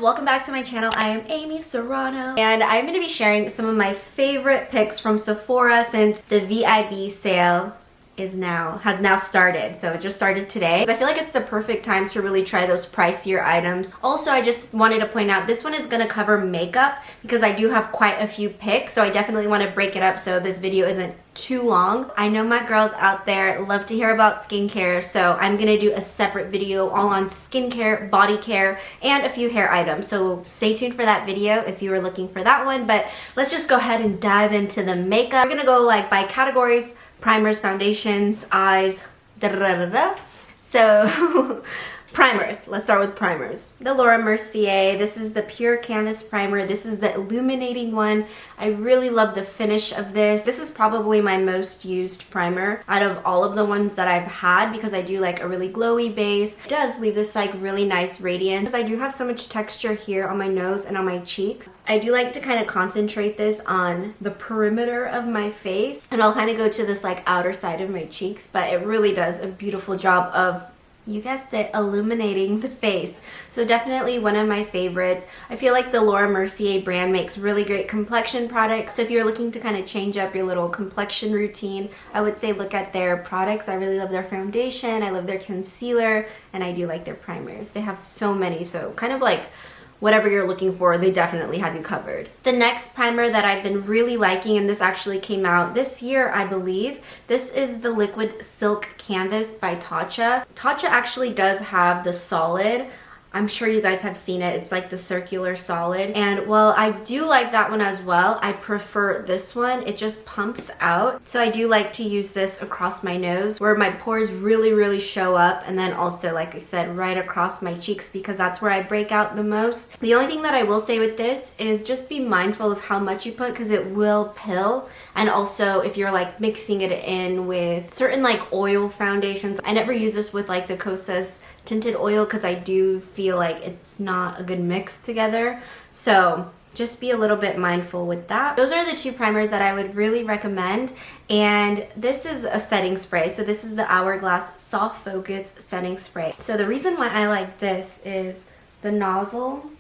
welcome back to my channel. I am Amy Serrano and I'm going to be sharing some of my favorite picks from Sephora since the VIB sale has now started. So it just started today. I feel like it's the perfect time to really try those pricier items. Also, I just wanted to point out this one is going to cover makeup because I do have quite a few picks, so I definitely want to break it up so this video isn't too long. I know my girls out there love to hear about skincare, so I'm gonna do a separate video all on skincare, body care, and a few hair items. So stay tuned for that video if you were looking for that one. But let's just go ahead and dive into the makeup. We're gonna go like by categories: primers, foundations, eyes, da da da da da. So primers. Let's start with primers. The Laura Mercier. This is the Pure Canvas Primer. This is the Illuminating one. I really love the finish of this. This is probably my most used primer out of all of the ones that I've had because I do like a really glowy base. It does leave this like really nice radiance. I do have so much texture here on my nose and on my cheeks. I do like to kind of concentrate this on the perimeter of my face, and I'll kind of go to this like outer side of my cheeks, but it really does a beautiful job of, you guessed it, illuminating the face. So definitely one of my favorites. I feel like the Laura Mercier brand makes really great complexion products. So if you're looking to kind of change up your little complexion routine, I would say look at their products. I really love their foundation, I love their concealer, and I do like their primers. They have so many, so kind of like whatever you're looking for, they definitely have you covered. The next primer that I've been really liking, and this actually came out this year, I believe, this is the Liquid Silk Canvas by TATCHA. TATCHA actually does have the solid. I'm sure you guys have seen it. It's like the circular solid. And while I do like that one as well, I prefer this one. It just pumps out. So I do like to use this across my nose where my pores really show up, and then also, like I said, right across my cheeks because that's where I break out the most. The only thing that I will say with this is just be mindful of how much you put because it will pill. And also if you're like mixing it in with certain like oil foundations. I never use this with like the KOSAS tinted oil because I do feel like it's not a good mix together. So just be a little bit mindful with that. Those are the two primers that I would really recommend. And this is a setting spray. So this is the Hourglass Soft Focus Setting Spray. So the reason why I like this is the nozzle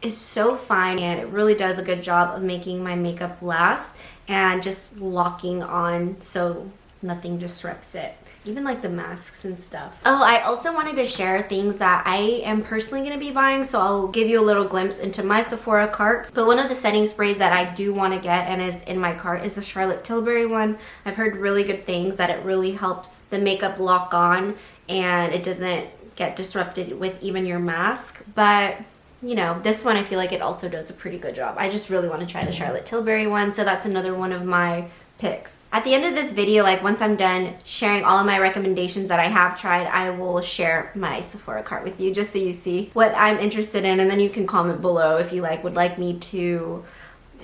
is so fine and it really does a good job of making my makeup last and just locking on so nothing disrupts it. Even like the masks and stuff. Oh, I also wanted to share things that I am personally going to be buying, so I'll give you a little glimpse into my Sephora cart. But one of the setting sprays that I do want to get and is in my cart is the Charlotte Tilbury one. I've heard really good things that it really helps the makeup lock on and it doesn't get disrupted with even your mask. But you know, this one I feel like it also does a pretty good job. I just really want to try the Charlotte Tilbury one, so that's another one of my picks. At the end of this video, like once I'm done sharing all of my recommendations that I have tried, I will share my Sephora cart with you just so you see what I'm interested in, and then you can comment below if you would like me to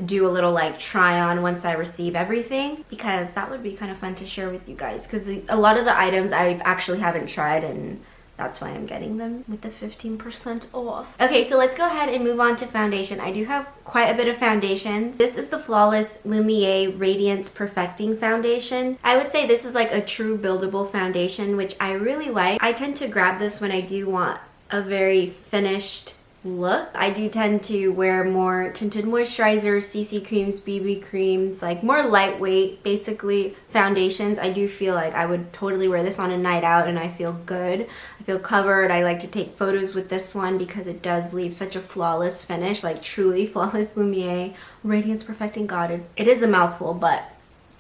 do a little like try on once I receive everything, because that would be kind of fun to share with you guys because a lot of the items I actually haven't tried and that's why I'm getting them with the 15% off. Okay, so let's go ahead and move on to foundation. I do have quite a bit of foundations. This is the Flawless Lumiere Radiance Perfecting Foundation. I would say this is like a true buildable foundation, which I really like. I tend to grab this when I do want a very finished look. I do tend to wear more tinted moisturizers, CC creams, BB creams, like more lightweight, basically foundations. I do feel like I would totally wear this on a night out and I feel good. I feel covered. I like to take photos with this one because it does leave such a flawless finish, like truly flawless Lumiere Radiance Perfecting. God, it is a mouthful, but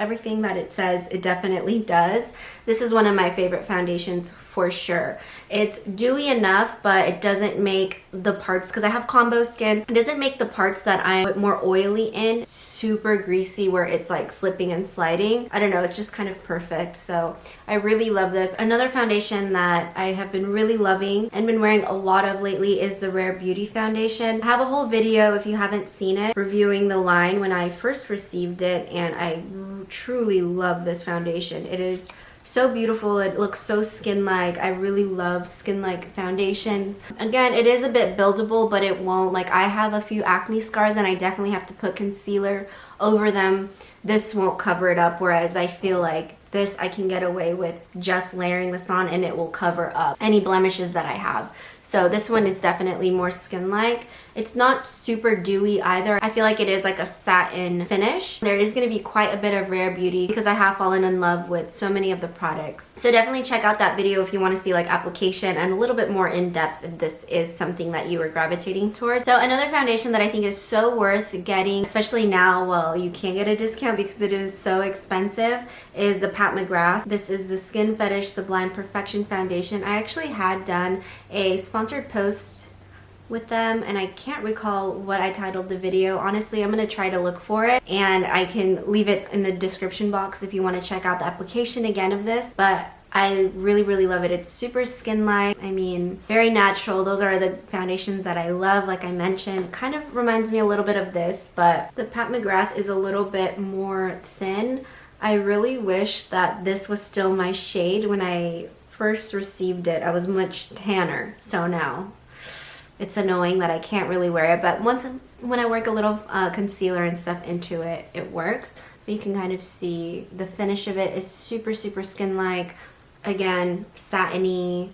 everything that it says, it definitely does. This is one of my favorite foundations for sure. It's dewy enough, but it doesn't make the parts, because I have combo skin, it doesn't make the parts that I'm more oily in super greasy where it's like slipping and sliding. I don't know, it's just kind of perfect. So I really love this. Another foundation that I have been really loving and been wearing a lot of lately is the Rare Beauty foundation. I have a whole video, if you haven't seen it, reviewing the line when I first received it, and I truly love this foundation. It is so beautiful. It looks so skin-like. I really love skin-like foundation. Again, it is a bit buildable, but it won't. Like, I have a few acne scars and I definitely have to put concealer over them. This won't cover it up, whereas I feel like this I can get away with just layering this on and it will cover up any blemishes that I have. So this one is definitely more skin-like. It's not super dewy either. I feel like it is like a satin finish. There is going to be quite a bit of rare beauty because I have fallen in love with so many of the products. So definitely check out that video if you want to see like application and a little bit more in depth if this is something that you are gravitating towards. So another foundation that I think is so worth getting, especially now, well, you can't get a discount because it is so expensive, is the Pat McGrath. This is the Skin Fetish Sublime Perfection Foundation. I actually had done a sponsored post with them and I can't recall what I titled the video. Honestly, I'm going to try to look for it and I can leave it in the description box if you want to check out the application again of this. But I really love it. It's super skin-like. I mean, very natural. Those are the foundations that I love. Like I mentioned, kind of reminds me a little bit of this, but the Pat McGrath is a little bit more thin. I really wish that this was still my shade when I first received it. I was much tanner, so now it's annoying that I can't really wear it, but when I work a little concealer and stuff into it, it works. But you can kind of see the finish of it is super skin-like. Again, satiny,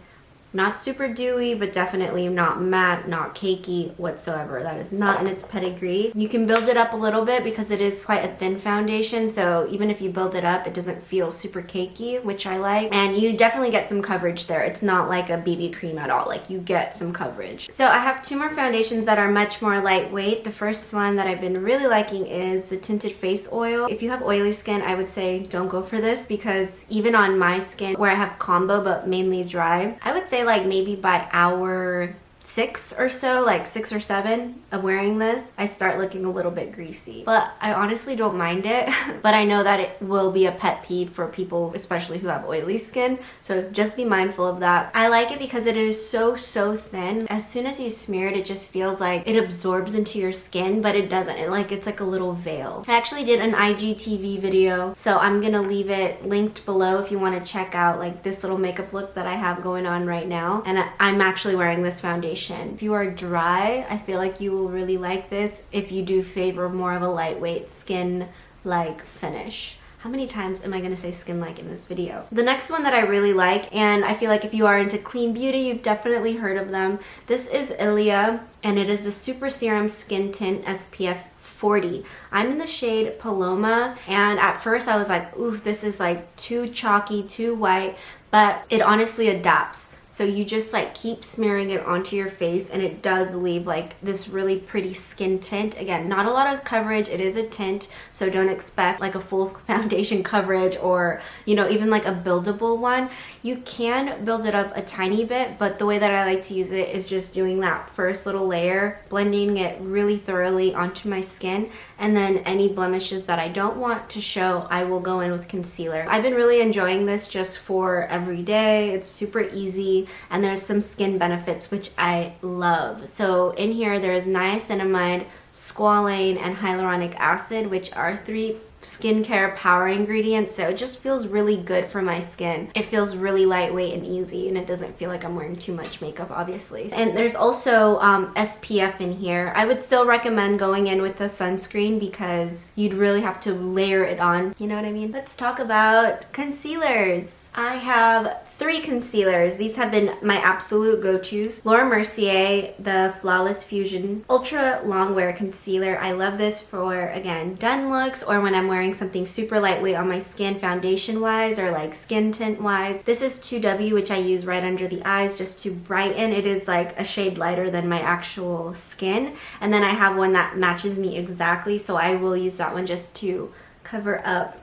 not super dewy, but definitely not matte, not cakey whatsoever. That is not in its pedigree. You can build it up a little bit because it is quite a thin foundation, so even if you build it up, it doesn't feel super cakey, which I like. And you definitely get some coverage there. It's not like a BB cream at all. Like, you get some coverage. So I have two more foundations that are much more lightweight. The first one that I've been really liking is the Tinted Face Oil. If you have oily skin, I would say don't go for this because even on my skin, where I have combo but mainly dry, I would say like maybe by hour 6 or so, like 6 or 7 of wearing this, I start looking a little bit greasy. But I honestly don't mind it, but I know that it will be a pet peeve for people, especially who have oily skin, so just be mindful of that. I like it because it is so thin. As soon as you smear it, it just feels like it absorbs into your skin, but it doesn't. It's like a little veil. I actually did an IGTV video, so I'm gonna leave it linked below if you want to check out like this little makeup look that I have going on right now. And I'm actually wearing this foundation. If you are dry, I feel like you will really like this if you do favor more of a lightweight skin-like finish. How many times am I going to say skin-like in this video? The next one that I really like, and I feel like if you are into clean beauty, you've definitely heard of them. This is ILIA, and it is the Super Serum Skin Tint SPF 40. I'm in the shade Paloma, and at first I was like, oof, this is like too chalky, too white, but it honestly adapts. So you just like keep smearing it onto your face and it does leave like this really pretty skin tint. Again, not a lot of coverage. It is a tint, so don't expect like a full foundation coverage or, you know, even like a buildable one. You can build it up a tiny bit, but the way that I like to use it is just doing that first little layer, blending it really thoroughly onto my skin, and then any blemishes that I don't want to show, I will go in with concealer. I've been really enjoying this just for every day. It's super easy. And there's some skin benefits which I love. So in here there is niacinamide, squalane, and hyaluronic acid, which are 3 skincare power ingredients, so it just feels really good for my skin. It feels really lightweight and easy, and it doesn't feel like I'm wearing too much makeup, obviously. And there's also SPF in here. I would still recommend going in with the sunscreen because you'd really have to layer it on, you know what I mean? Let's talk about concealers. I have 3 concealers. These have been my absolute go-tos. Laura Mercier, the Flawless Fusion Ultra Longwear Concealer. I love this for, again, done looks or when I'm wearing something super lightweight on my skin foundation-wise or like skin tint-wise. This is 2W, which I use right under the eyes just to brighten. It is like a shade lighter than my actual skin. And then I have one that matches me exactly, so I will use that one just to cover up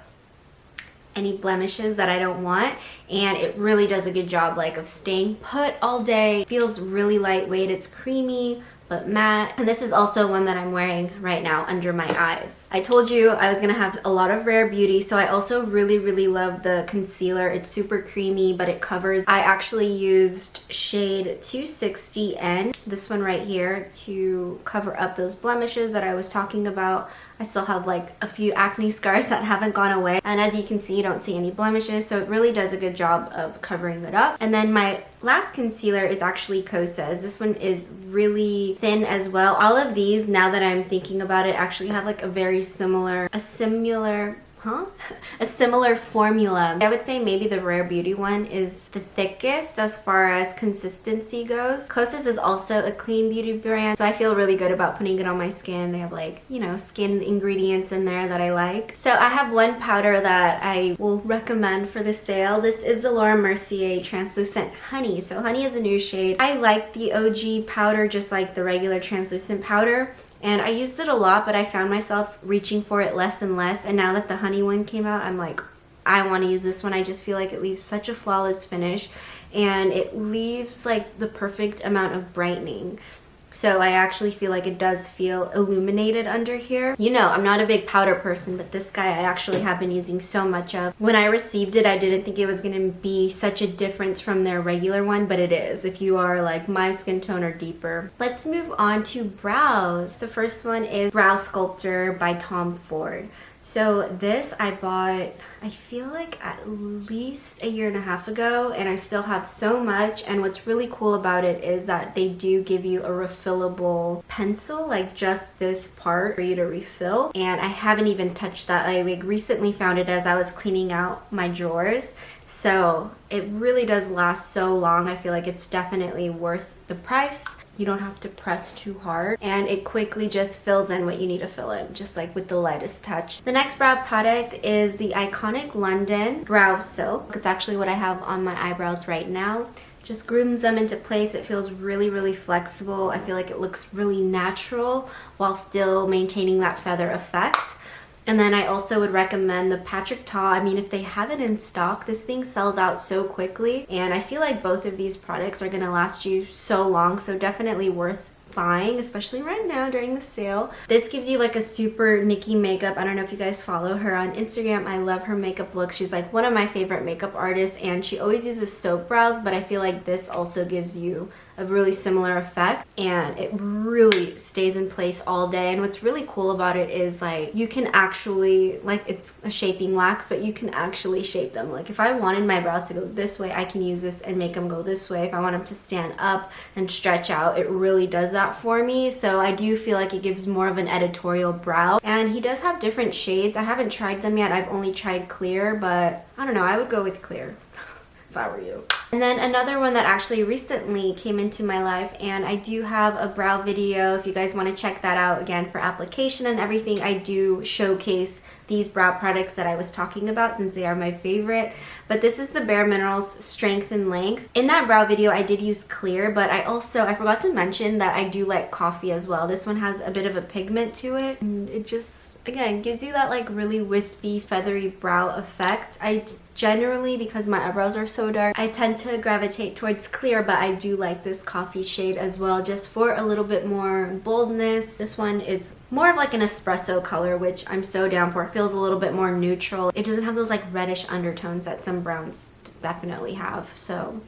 any blemishes that I don't want, and it really does a good job like of staying put all day. It feels really lightweight. It's creamy but matte, and this is also one that I'm wearing right now under my eyes. I told you I was gonna have a lot of rare beauty, so I also really love the concealer. It's super creamy, but it covers. I actually used shade 260N, this one right here, to cover up those blemishes that I was talking about. I still have like a few acne scars that haven't gone away, and as you can see, you don't see any blemishes, so it really does a good job of covering it up. And then my last concealer is actually KOSAS. This one is really thin as well. All of these, now that I'm thinking about it, actually have like a very similar a similar formula. I would say maybe the Rare Beauty one is the thickest as far as consistency goes. KOSAS is also a clean beauty brand, so I feel really good about putting it on my skin. They have like, you know, skin ingredients in there that I like. So I have one powder that I will recommend for the sale. This is the Laura Mercier Translucent Honey. So Honey is a new shade. I like the OG powder just like the regular translucent powder. And I used it a lot, but I found myself reaching for it less and less. And now that the honey one came out, I'm like, I want to use this one. I just feel like it leaves such a flawless finish. And it leaves like the perfect amount of brightening. So I actually feel like it does feel illuminated under here. You know, I'm not a big powder person, but this guy I actually have been using so much of. When I received it, I didn't think it was going to be such a difference from their regular one, but it is if you are like my skin tone or deeper. Let's move on to brows. The first one is Brow Sculptor by Tom Ford. So this I bought, I feel like at least 1.5 years ago, and I still have so much. And what's really cool about it is that they do give you a refillable pencil, like just this part for you to refill. And I haven't even touched that. I like recently found it as I was cleaning out my drawers. So it really does last so long. I feel like it's definitely worth the price. You don't have to press too hard, and it quickly just fills in what you need to fill in, just like with the lightest touch. The next brow product is the Iconic London Brow Silk. It's actually what I have on my eyebrows right now. Just grooms them into place. It feels really, really flexible. I feel like it looks really natural while still maintaining that feather effect. And then I also would recommend the Patrick Ta. I mean, if they have it in stock, this thing sells out so quickly. And I feel like both of these products are going to last you so long. So definitely worth buying, especially right now during the sale. This gives you like a super Nicki makeup. I don't know if you guys follow her on Instagram. I love her makeup looks. She's like one of my favorite makeup artists, and she always uses soap brows, but I feel like this also gives you a really similar effect, and it really stays in place all day. And what's really cool about it is like you can actually, like, it's a shaping wax, but you can actually shape them. Like if I wanted my brows to go this way, I can use this and make them go this way. If I want them to stand up and stretch out, it really does that for me. So I do feel like it gives more of an editorial brow. And he does have different shades. I haven't tried them yet. I've only tried clear, but I don't know, I would go with clear if I were you. And then another one that actually recently came into my life, and I do have a brow video if you guys want to check that out. Again, for application and everything, I do showcase these brow products that I was talking about since they are my favorite. But this is the Bare Minerals Strength and Length. In that brow video, I did use clear, but I forgot to mention that I do like coffee as well. This one has a bit of a pigment to it, and it just, again, gives you that like really wispy, feathery brow effect. I generally, because my eyebrows are so dark, I tend to gravitate towards clear, but I do like this coffee shade as well, just for a little bit more boldness. This one is more of like an espresso color, which I'm so down for. It feels a little bit more neutral. It doesn't have those like reddish undertones that some browns definitely have. So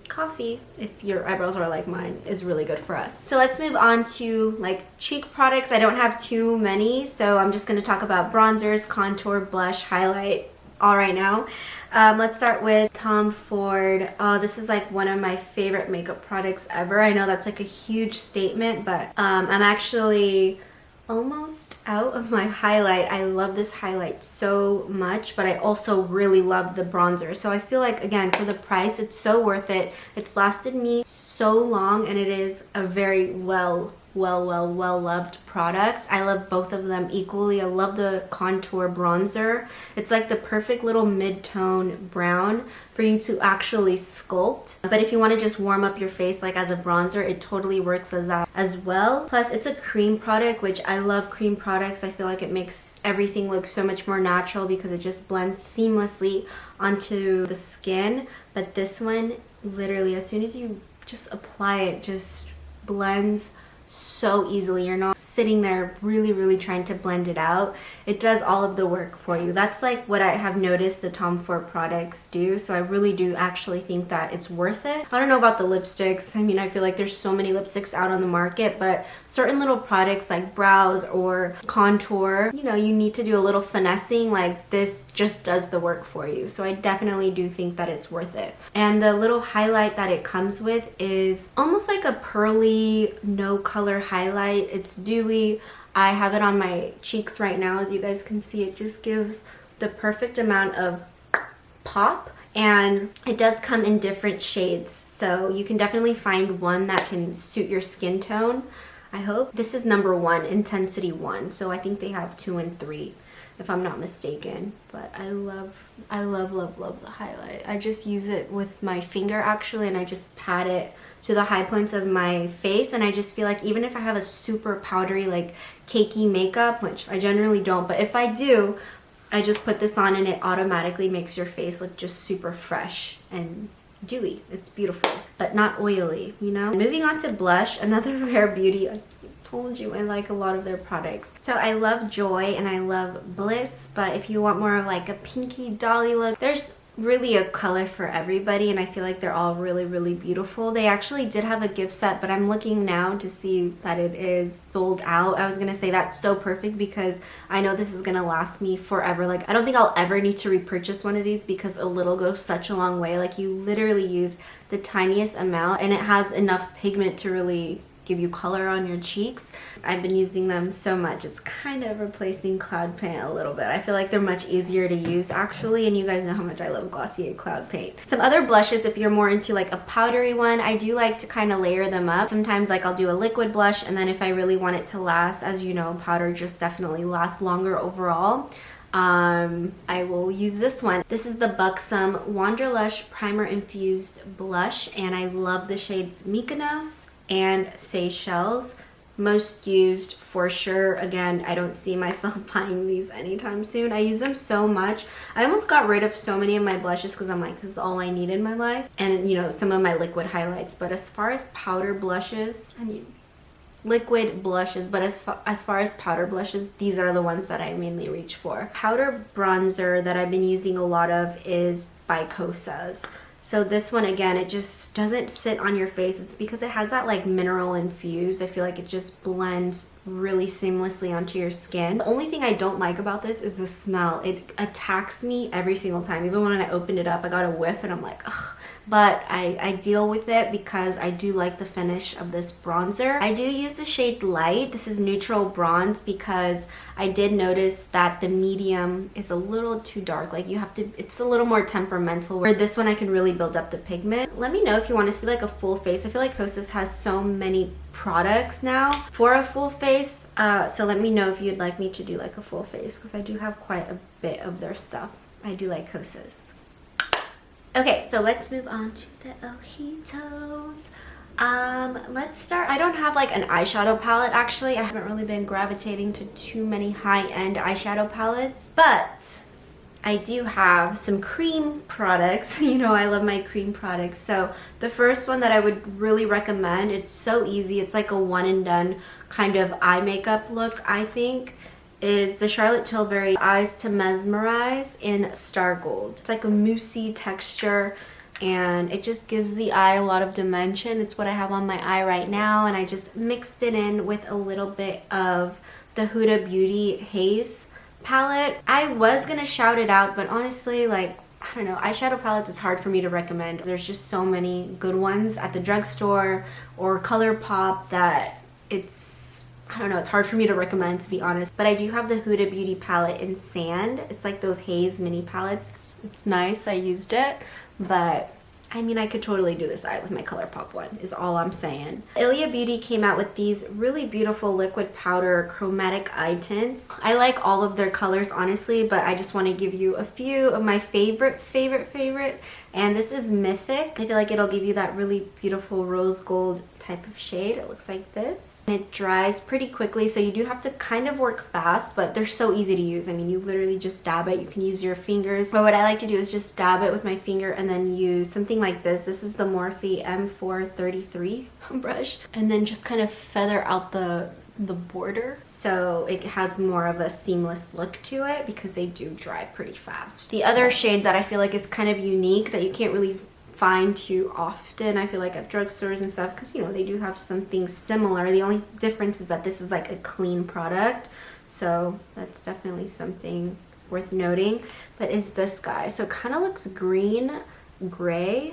coffee, if your eyebrows are like mine, is really good for us. So let's move on to like cheek products. I don't have too many, so I'm just going to talk about bronzers, contour, blush, highlight all right now. Let's start with Tom Ford. Oh, this is like one of my favorite makeup products ever. I know that's like a huge statement, but I'm actually almost out of my highlight. I love this highlight so much, but I also really love the bronzer. So I feel like, again, for the price, it's so worth it. It's lasted me so long, and it is a very well loved product. I love both of them equally. I love the contour bronzer. It's like the perfect little mid-tone brown for you to actually sculpt. But if you want to just warm up your face like as a bronzer, it totally works as that as well. Plus it's a cream product, which I love cream products. I feel like it makes everything look so much more natural because it just blends seamlessly onto the skin. But this one, literally, as soon as you just apply it, just blends so easily. You're not sitting there really trying to blend it out. It does all of the work for you. That's like what I have noticed the Tom Ford products do. So I really do actually think that it's worth it. I don't know about the lipsticks. I mean, I feel like there's so many lipsticks out on the market, but certain little products like brows or contour, you know, you need to do a little finessing. Like this just does the work for you. So I definitely do think that it's worth it. And the little highlight that it comes with is almost like a pearly, no color highlight. It's dewy. I have it on my cheeks right now. As you guys can see, it just gives the perfect amount of pop, and it does come in different shades, so you can definitely find one that can suit your skin tone, I hope. This is number 1, intensity 1, so I think they have 2 and 3 if I'm not mistaken. But I love the highlight. I just use it with my finger actually, and I just pat it to the high points of my face, and I just feel like even if I have a super powdery, like cakey makeup, which I generally don't, but if I do, I just put this on and it automatically makes your face look just super fresh and dewy. It's beautiful, but not oily, you know? Moving on to blush, another Rare Beauty. I told you I like a lot of their products. So I love Joy and I love Bliss, but if you want more of like a pinky dolly look, there's really a color for everybody, and I feel like they're all really beautiful. They actually did have a gift set, but I'm looking now to see that it is sold out. I was gonna say that's so perfect because I know this is gonna last me forever. Like, I don't think I'll ever need to repurchase one of these because a little goes such a long way. Like, you literally use the tiniest amount and it has enough pigment to really give you color on your cheeks. I've been using them so much. It's kind of replacing Cloud Paint a little bit. I feel like they're much easier to use actually, and you guys know how much I love Glossier Cloud Paint. Some other blushes, if you're more into like a powdery one, I do like to kind of layer them up. Sometimes like I'll do a liquid blush, and then if I really want it to last, as you know, powder just definitely lasts longer overall. I will use this one. This is the BUXOM Wanderlust Primer-Infused Blush, and I love the shades Mykonos and Seychelles. Most used for sure. Again, I don't see myself buying these anytime soon. I use them so much. I almost got rid of so many of my blushes because I'm like, this is all I need in my life. And you know, some of my liquid highlights. But as far as powder blushes, I mean, liquid blushes, but as far as powder blushes, these are the ones that I mainly reach for. Powder bronzer that I've been using a lot of is by KOSAS. So this one, again, it just doesn't sit on your face. It's because it has that like mineral infused. I feel like it just blends really seamlessly onto your skin. The only thing I don't like about this is the smell. It attacks me every single time. Even when I opened it up, I got a whiff and I'm like, ugh. But I deal with it because I do like the finish of this bronzer. I do use the shade Light. This is neutral bronze because I did notice that the medium is a little too dark. Like, you have to, it's a little more temperamental. Where this one I can really build up the pigment. Let me know if you want to see like a full face. I feel like KOSAS has so many products now for a full face. So let me know if you'd like me to do like a full face because I do have quite a bit of their stuff. I do like KOSAS. Okay, so let's move on to the ojitos. Let's start. I don't have like an eyeshadow palette actually. I haven't really been gravitating to too many high-end eyeshadow palettes, but I do have some cream products. You know, I love my cream products. So the first one that I would really recommend, it's so easy. It's like a one and done kind of eye makeup look, I think, is the Charlotte Tilbury Eyes to Mesmerize in Star Gold. It's like a moussey texture and it just gives the eye a lot of dimension. It's what I have on my eye right now, and I just mixed it in with a little bit of the Huda Beauty Haze palette. I was gonna shout it out, but honestly, like, I don't know, eyeshadow palettes is hard for me to recommend. There's just so many good ones at the drugstore or ColourPop that it's, I don't know, it's hard for me to recommend, to be honest. But I do have the Huda Beauty palette in Sand. It's like those haze mini palettes. It's nice, I used it, but I mean, I could totally do this eye with my ColourPop one, is all I'm saying. ILIA Beauty came out with these really beautiful liquid powder chromatic eye tints. I like all of their colors, honestly, but I just want to give you a few of my favorite. And this is Mythic. I feel like it'll give you that really beautiful rose gold type of shade. It looks like this. And it dries pretty quickly, so you do have to kind of work fast, but they're so easy to use. I mean, you literally just dab it. You can use your fingers. But what I like to do is just dab it with my finger and then use something like this. This is the Morphe M433 brush. And then just kind of feather out the border so it has more of a seamless look to it because they do dry pretty fast. The other shade that I feel like is kind of unique that you can't really find too often, I feel like, at drugstores and stuff, because, you know, they do have some things similar. The only difference is that this is like a clean product, so that's definitely something worth noting. But is this guy, so it kind of looks greeny gray,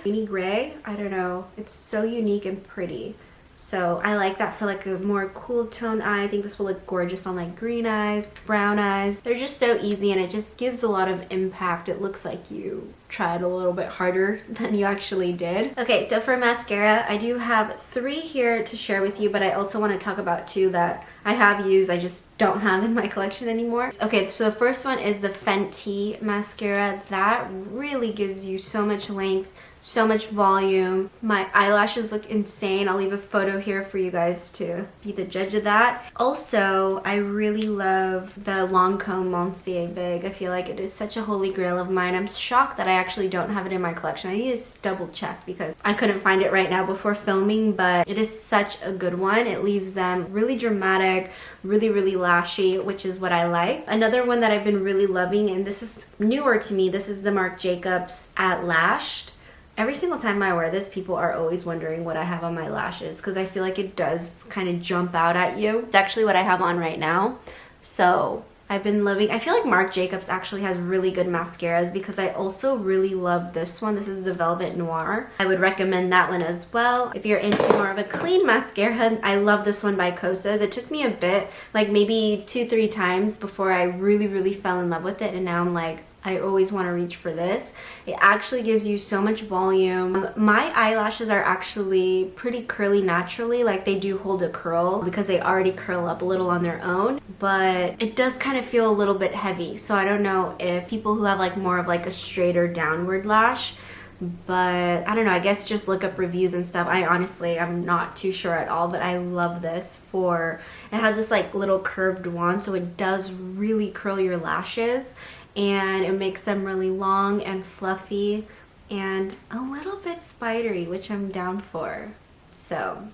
I don't know, it's so unique and pretty. So I like that for like a more cool tone eye. I think this will look gorgeous on like green eyes, brown eyes. They're just so easy and it just gives a lot of impact. It looks like you tried a little bit harder than you actually did. Okay, so for mascara, I do have 3 here to share with you, but I also want to talk about 2 that I have used, I just don't have in my collection anymore. Okay, so the first one is the Fenty mascara. That really gives you so much length, so much volume. My eyelashes look insane. I'll leave a photo here for you guys to be the judge of that. Also, I really love the Lancome Mercier Big. I feel like it is such a holy grail of mine. I'm shocked that I actually don't have it in my collection. I need to double check because I couldn't find it right now before filming, but it is such a good one. It leaves them really dramatic, really lashy, which is what I like. Another one that I've been really loving, and this is newer to me, this is the Marc Jacobs at Lashed. Every single time I wear this, people are always wondering what I have on my lashes because I feel like it does kind of jump out at you. It's actually what I have on right now. So I've been loving, I feel like Marc Jacobs actually has really good mascaras because I also really love this one. This is the Velvet Noir. I would recommend that one as well. If you're into more of a clean mascara, I love this one by KOSAS. It took me a bit, like maybe 2-3 times before I really fell in love with it, and now I'm like, I always want to reach for this. It actually gives you so much volume. My eyelashes are actually pretty curly naturally, like they do hold a curl because they already curl up a little on their own, but it does kind of feel a little bit heavy. So I don't know if people who have like more of like a straighter downward lash, but I don't know, I guess just look up reviews and stuff. I'm not too sure at all, but I love this for, it has this like little curved wand, so it does really curl your lashes and it makes them really long and fluffy and a little bit spidery, which I'm down for. So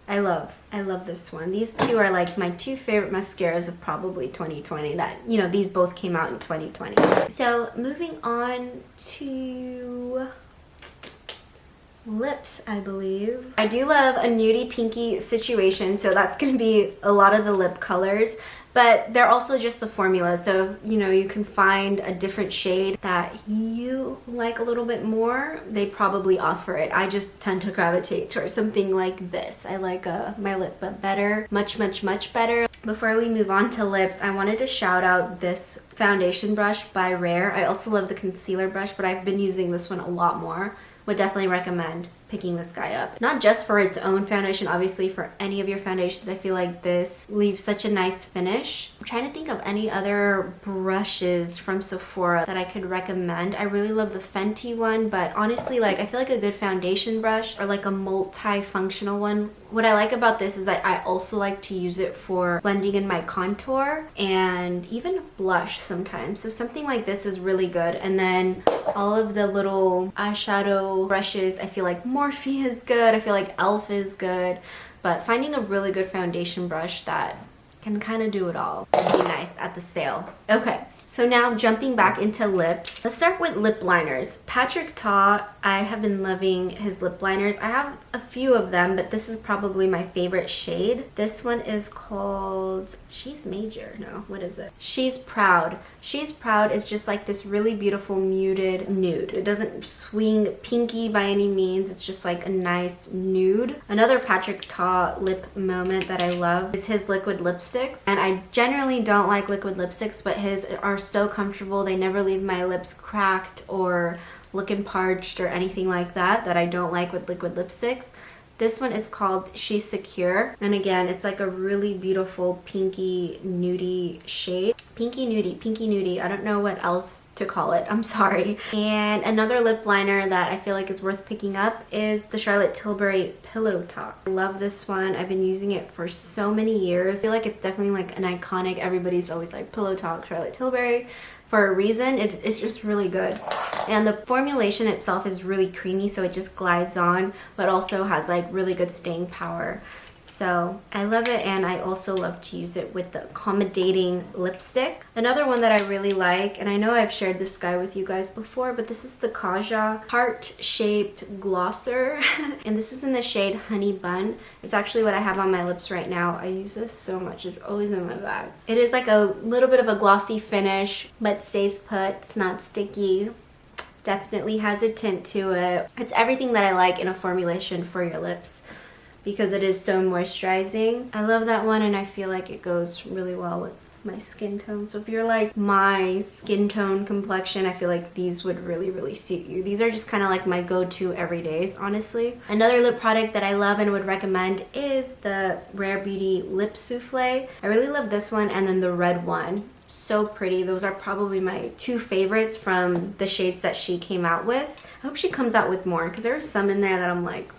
I love this one. These 2 are like my 2 favorite mascaras of probably 2020 that, you know, these both came out in 2020. So moving on to lips, I believe. I do love a nudie pinky situation, so that's gonna be a lot of the lip colors. But they're also just the formula, so you know, you can find a different shade that you like a little bit more. They probably offer it. I just tend to gravitate towards something like this. I like my lip better, much better. Before we move on to lips, I wanted to shout out this foundation brush by Rare. I also love the concealer brush, but I've been using this one a lot more. Would definitely recommend picking this guy up. Not just for its own foundation, obviously for any of your foundations. I feel like this leaves such a nice finish. I'm trying to think of any other brushes from Sephora that I could recommend. I really love the Fenty one, but honestly, like I feel like a good foundation brush or like a multi-functional one. What I like about this is that I also like to use it for blending in my contour and even blush sometimes. So something like this is really good. And then all of the little eyeshadow brushes, I feel like Morphe is good. I feel like e.l.f. is good. But finding a really good foundation brush that can kind of do it all would be nice at the sale. Okay, so now jumping back into lips. Let's start with lip liners. Patrick Ta, I have been loving his lip liners. I have a few of them, but this is probably my favorite shade. This one is called She's Major. No, what is it? She's Proud. She's Proud is just like this really beautiful muted nude. It doesn't swing pinky by any means. It's just like a nice nude. Another Patrick Ta lip moment that I love is his liquid lipsticks. And I generally don't like liquid lipsticks, but his are so comfortable. They never leave my lips cracked or looking parched or anything like that I don't like with liquid lipsticks. This one is called She's Secure, and again, it's like a really beautiful pinky nudie shade. Pinky nudie, I don't know what else to call it, I'm sorry. And another lip liner that I feel like is worth picking up is the Charlotte Tilbury Pillow Talk. I love this one. I've been using it for so many years. I feel like it's definitely like an iconic, everybody's always like Pillow Talk, Charlotte Tilbury. For a reason, it's just really good. And the formulation itself is really creamy, so it just glides on, but also has like really good staying power. So I love it, and I also love to use it with the accommodating lipstick. Another one that I really like, and I know I've shared this guy with you guys before, but this is the KATCHA heart-shaped glosser. And this is in the shade Honey Bun. It's actually what I have on my lips right now. I use this so much, it's always in my bag. It is like a little bit of a glossy finish, but stays put, it's not sticky. Definitely has a tint to it. It's everything that I like in a formulation for your lips, because it is so moisturizing. I love that one, and I feel like it goes really well with my skin tone. So if you're like my skin tone complexion, I feel like these would really suit you. These are just kind of like my go-to everydays, honestly. Another lip product that I love and would recommend is the Rare Beauty Lip Souffle. I really love this one, and then the red one. So pretty. Those are probably my two favorites from the shades that she came out with. I hope she comes out with more, because there are some in there that I'm like,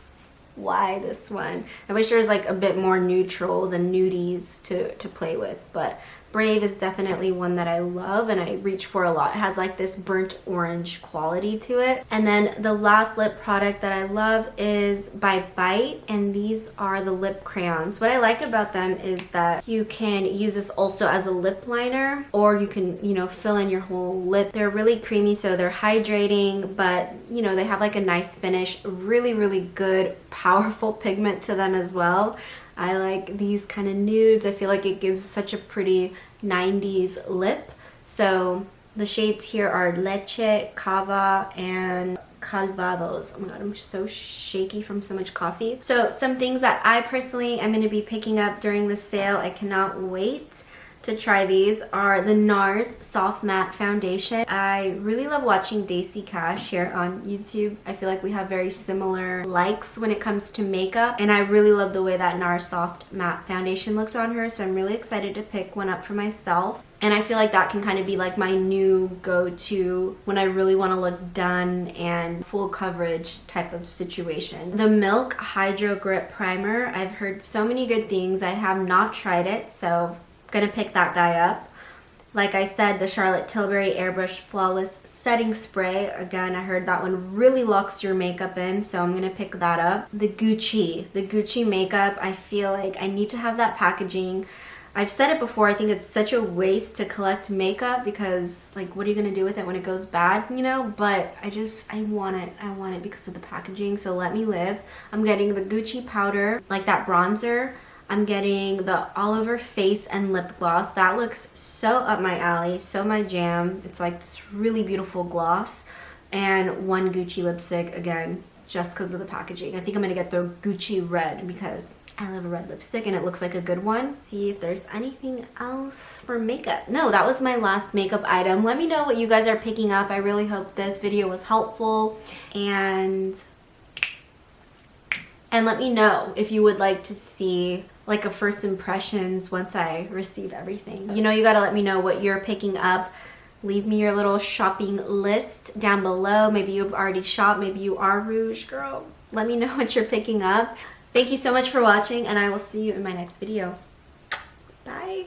why this one? I wish there was like a bit more neutrals and nudies to play with, but Brave is definitely one that I love and I reach for a lot. It has like this burnt orange quality to it. And then the last lip product that I love is by Bite, and these are the lip crayons. What I like about them is that you can use this also as a lip liner, or you can, you know, fill in your whole lip. They're really creamy, so they're hydrating, but you know, they have like a nice finish. Really good, powerful pigment to them as well. I like these kind of nudes. I feel like it gives such a pretty 90s lip. So the shades here are Leche, Cava, and Calvados. Oh my god, I'm so shaky from so much coffee. So some things that I personally am going to be picking up during the sale, I cannot wait to try these, are the NARS Soft Matte Foundation. I really love watching Daisy Cash here on YouTube. I feel like we have very similar likes when it comes to makeup, and I really love the way that NARS Soft Matte Foundation looked on her, so I'm really excited to pick one up for myself. And I feel like that can kind of be like my new go-to when I really want to look done and full coverage type of situation. The Milk Hydro Grip Primer, I've heard so many good things. I have not tried it, so gonna pick that guy up. Like I said, the Charlotte Tilbury Airbrush Flawless Setting Spray. Again, I heard that one really locks your makeup in, so I'm gonna pick that up. The Gucci makeup, I feel like I need to have that packaging. I've said it before, I think it's such a waste to collect makeup because, like, what are you gonna do with it when it goes bad, you know? But I want it because of the packaging, so let me live. I'm getting the Gucci powder, like that bronzer. I'm getting the all over face and lip gloss. That looks so up my alley, so my jam. It's like this really beautiful gloss. And one Gucci lipstick, again, just because of the packaging. I think I'm gonna get the Gucci red because I love a red lipstick and it looks like a good one. See if there's anything else for makeup. No, that was my last makeup item. Let me know what you guys are picking up. I really hope this video was helpful. And let me know if you would like to see like a first impressions once I receive everything. You know, you gotta let me know what you're picking up. Leave me your little shopping list down below. Maybe you've already shopped, maybe you are Rouge girl. Let me know what you're picking up. Thank you so much for watching, and I will see you in my next video. Bye.